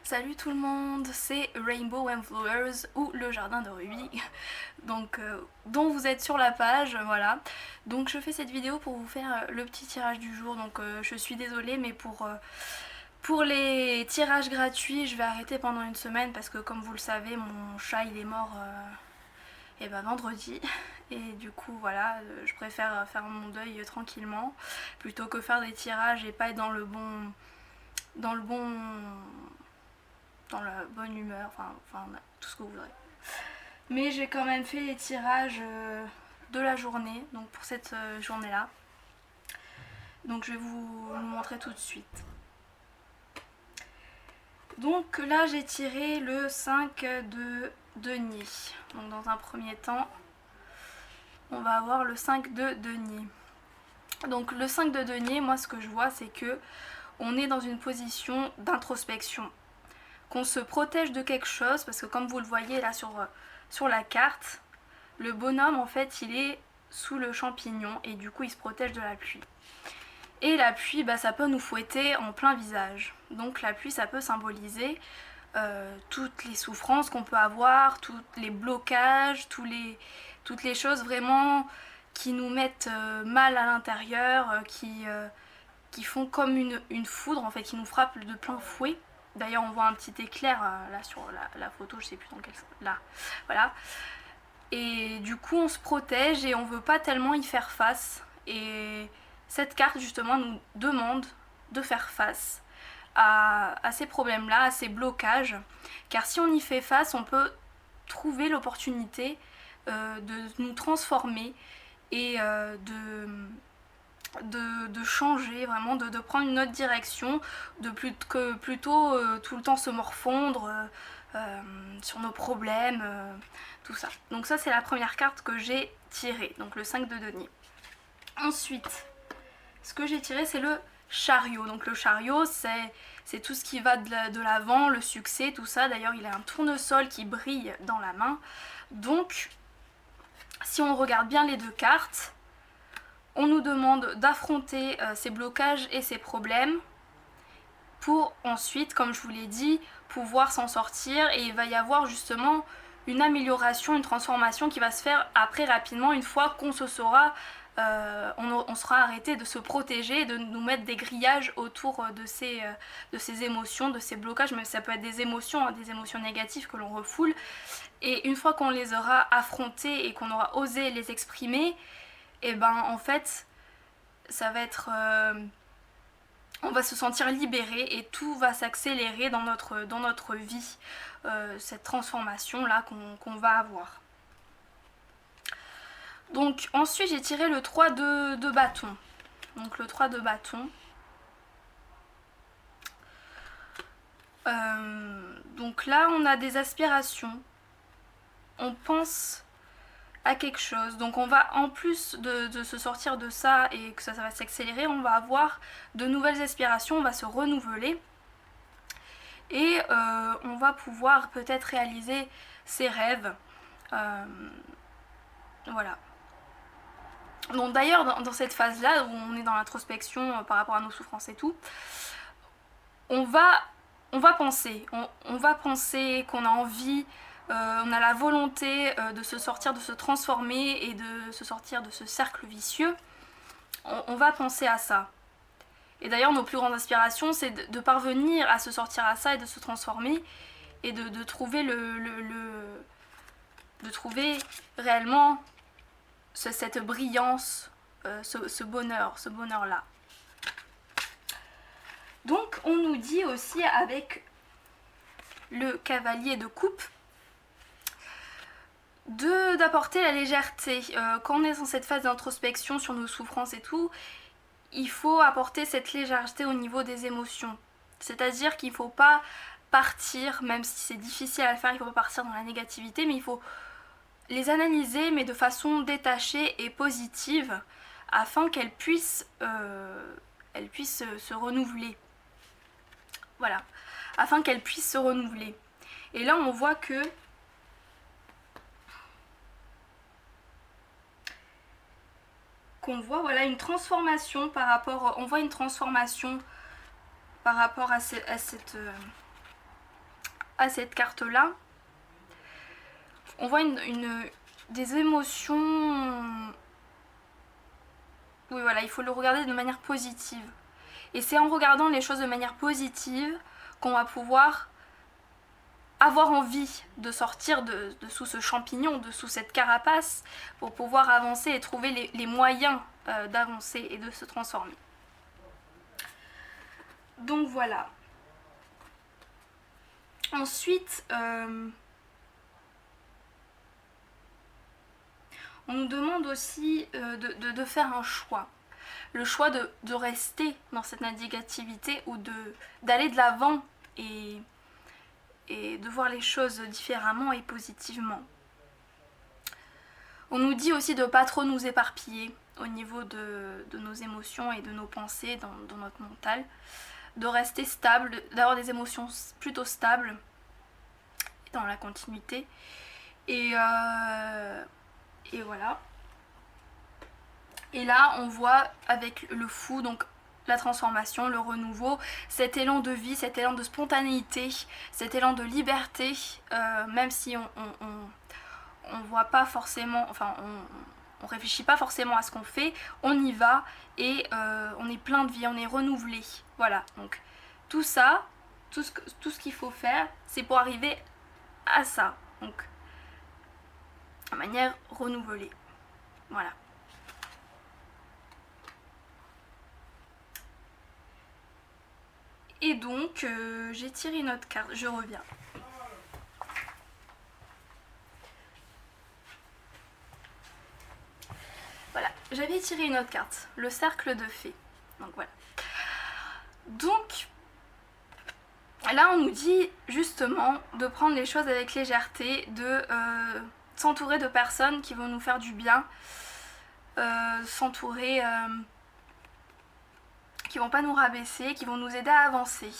Salut tout le monde, c'est Rainbow and Flowers ou le jardin de Ruby, donc dont vous êtes sur la page, voilà. Donc je fais cette vidéo pour vous faire le petit tirage du jour, donc je suis désolée mais pour les tirages gratuits je vais arrêter pendant une semaine parce que comme vous le savez mon chat il est mort vendredi et du coup voilà, je préfère faire mon deuil tranquillement plutôt que faire des tirages et pas être dans le bon dans la bonne humeur, enfin tout ce que vous voudrez. Mais j'ai quand même fait les tirages de la journée, donc pour cette journée-là. Donc je vais vous montrer tout de suite. Donc là j'ai tiré le 5 de denier. Donc dans un premier temps, on va avoir le 5 de denier. Donc le 5 de denier, moi ce que je vois c'est que on est dans une position d'introspection. Qu'on se protège de quelque chose, parce que comme vous le voyez là sur la carte, le bonhomme en fait il est sous le champignon et du coup il se protège de la pluie. Et la pluie, ça peut nous fouetter en plein visage. Donc la pluie ça peut symboliser toutes les souffrances qu'on peut avoir, tous les blocages, toutes les choses vraiment qui nous mettent mal à l'intérieur, qui font comme une foudre en fait, qui nous frappent de plein fouet. D'ailleurs on voit un petit éclair là sur la photo, je sais plus dans quel... Là, voilà. Et du coup on se protège et on veut pas tellement y faire face. Et cette carte justement nous demande de faire face à ces problèmes-là, à ces blocages. Car si on y fait face, on peut trouver l'opportunité de nous transformer et de changer, vraiment de prendre une autre direction, de plutôt tout le temps se morfondre sur nos problèmes, tout ça. Donc ça c'est la première carte que j'ai tirée, donc le 5 de denier. Ensuite, ce que j'ai tiré c'est le chariot. Donc le chariot c'est tout ce qui va de l'avant, le succès, tout ça. D'ailleurs il a un tournesol qui brille dans la main. Donc si on regarde bien les deux cartes, on nous demande d'affronter ces blocages et ces problèmes pour ensuite, comme je vous l'ai dit, pouvoir s'en sortir. Et il va y avoir justement une amélioration, une transformation qui va se faire après rapidement, une fois qu'on se saura, on sera arrêté de se protéger, de nous mettre des grillages autour de ces émotions, de ces blocages. Même ça peut être des émotions négatives que l'on refoule. Et une fois qu'on les aura affrontées et qu'on aura osé les exprimer, et en fait ça va être on va se sentir libéré et tout va s'accélérer dans notre vie, cette transformation là qu'on va avoir. Donc ensuite j'ai tiré le 3 de bâton. Donc le 3 de bâton, donc là on a des aspirations, on pense à quelque chose. Donc on va, en plus de se sortir de ça et que ça va s'accélérer, on va avoir de nouvelles aspirations, on va se renouveler et on va pouvoir peut-être réaliser ses rêves. Voilà. Donc d'ailleurs dans cette phase là où on est dans l'introspection par rapport à nos souffrances et tout, on va penser, on va penser qu'on a envie, on a la volonté de se sortir, de se transformer et de se sortir de ce cercle vicieux. On va penser à ça. Et d'ailleurs nos plus grandes aspirations c'est de parvenir à se sortir à ça et de se transformer et de trouver de trouver réellement cette brillance, ce bonheur là. Donc on nous dit aussi avec le cavalier de coupe d'apporter la légèreté. Quand on est dans cette phase d'introspection sur nos souffrances et tout, il faut apporter cette légèreté au niveau des émotions. C'est-à-dire qu'il ne faut pas partir, même si c'est difficile à le faire, il ne faut pas partir dans la négativité, mais il faut les analyser, mais de façon détachée et positive, afin qu'elles puissent se renouveler. Voilà, afin qu'elles puissent se renouveler. Et là on voit que qu'on voit voilà une transformation par rapport, on voit une transformation par rapport à cette à cette carte-là, on voit des émotions. Oui, voilà, il faut le regarder de manière positive. Et c'est en regardant les choses de manière positive qu'on va pouvoir avoir envie de sortir de sous ce champignon, de sous cette carapace, pour pouvoir avancer et trouver les moyens d'avancer et de se transformer. Donc voilà. Ensuite, on nous demande aussi de faire un choix. Le choix de rester dans cette négativité ou d'aller de l'avant et de voir les choses différemment et positivement. On nous dit aussi de ne pas trop nous éparpiller au niveau de nos émotions et de nos pensées dans notre mental, de rester stable, d'avoir des émotions plutôt stables dans la continuité. Et voilà. Et là, on voit avec le fou, donc la transformation, le renouveau, cet élan de vie, cet élan de spontanéité, cet élan de liberté, même si on voit pas forcément, enfin on réfléchit pas forcément à ce qu'on fait, on y va et on est plein de vie, on est renouvelé. Voilà, donc tout ça, tout ce qu'il faut faire, c'est pour arriver à ça, donc de manière renouvelée. Voilà. Et donc, j'ai tiré une autre carte, je reviens. Voilà, j'avais tiré une autre carte, le cercle de fées. Donc voilà. Donc, là on nous dit justement de prendre les choses avec légèreté, de s'entourer de personnes qui vont nous faire du bien, s'entourer... qui vont pas nous rabaisser, qui vont nous aider à avancer.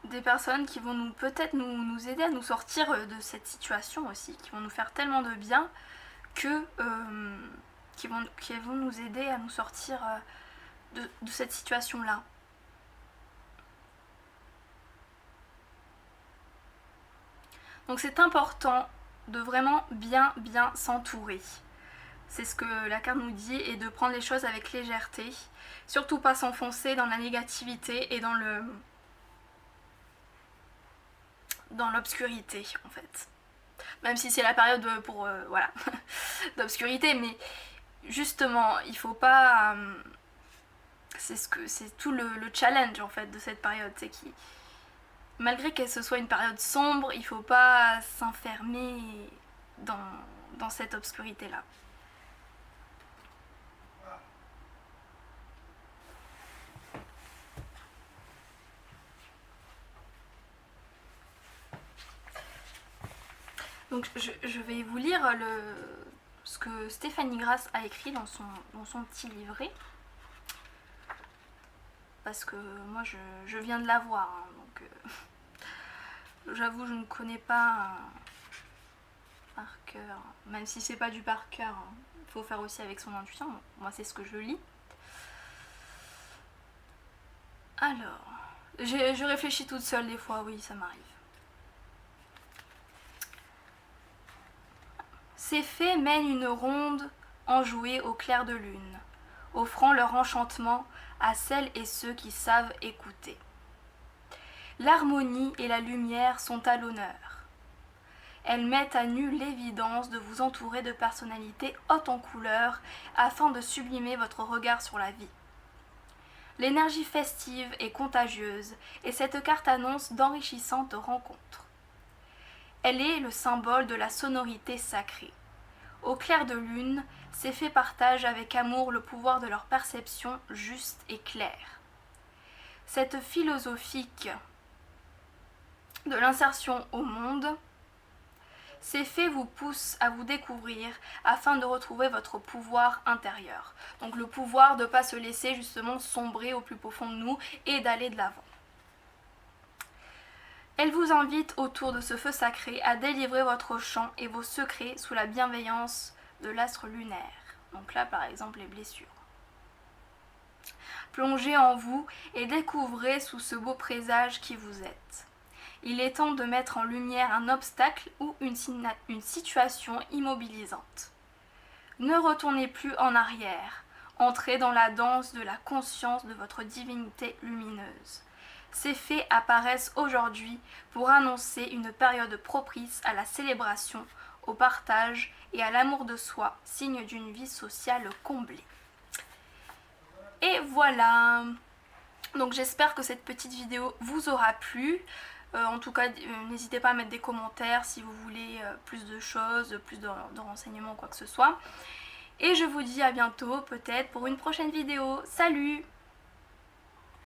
Des personnes qui vont peut-être nous aider à nous sortir de cette situation aussi, qui vont nous faire tellement de bien que qui vont nous aider à nous sortir de cette situation-là. Donc c'est important de vraiment bien s'entourer. C'est ce que la carte nous dit, et de prendre les choses avec légèreté. Surtout pas s'enfoncer dans la négativité et dans l'obscurité en fait. Même si c'est la période pour voilà d'obscurité, mais justement il faut pas c'est tout le challenge en fait de cette période, c'est qui malgré que ce soit une période sombre, il faut pas s'enfermer dans cette obscurité là. Donc je vais vous lire ce que Stéphanie Grass a écrit dans son petit livret. Parce que moi je viens de la voir, hein, donc j'avoue je ne connais pas par cœur. Même si c'est pas du par cœur, il faut faire aussi avec son intuition. Moi c'est ce que je lis. Alors, je réfléchis toute seule des fois, oui ça m'arrive. Ces fées mènent une ronde enjouée au clair de lune, offrant leur enchantement à celles et ceux qui savent écouter. L'harmonie et la lumière sont à l'honneur. Elles mettent à nu l'évidence de vous entourer de personnalités hautes en couleurs afin de sublimer votre regard sur la vie. L'énergie festive est contagieuse et cette carte annonce d'enrichissantes rencontres. Elle est le symbole de la sonorité sacrée. Au clair de lune, ces fées partagent avec amour le pouvoir de leur perception juste et claire. Cette philosophique de l'insertion au monde, ces fées vous poussent à vous découvrir afin de retrouver votre pouvoir intérieur. Donc le pouvoir de ne pas se laisser justement sombrer au plus profond de nous et d'aller de l'avant. Elle vous invite autour de ce feu sacré à délivrer votre chant et vos secrets sous la bienveillance de l'astre lunaire. Donc là par exemple les blessures. Plongez en vous et découvrez sous ce beau présage qui vous êtes. Il est temps de mettre en lumière un obstacle ou une situation immobilisante. Ne retournez plus en arrière. Entrez dans la danse de la conscience de votre divinité lumineuse. Ces faits apparaissent aujourd'hui pour annoncer une période propice à la célébration, au partage et à l'amour de soi, signe d'une vie sociale comblée. Et voilà. Donc j'espère que cette petite vidéo vous aura plu. En tout cas, n'hésitez pas à mettre des commentaires si vous voulez plus de choses, plus de renseignements, quoi que ce soit. Et je vous dis à bientôt, peut-être pour une prochaine vidéo. Salut!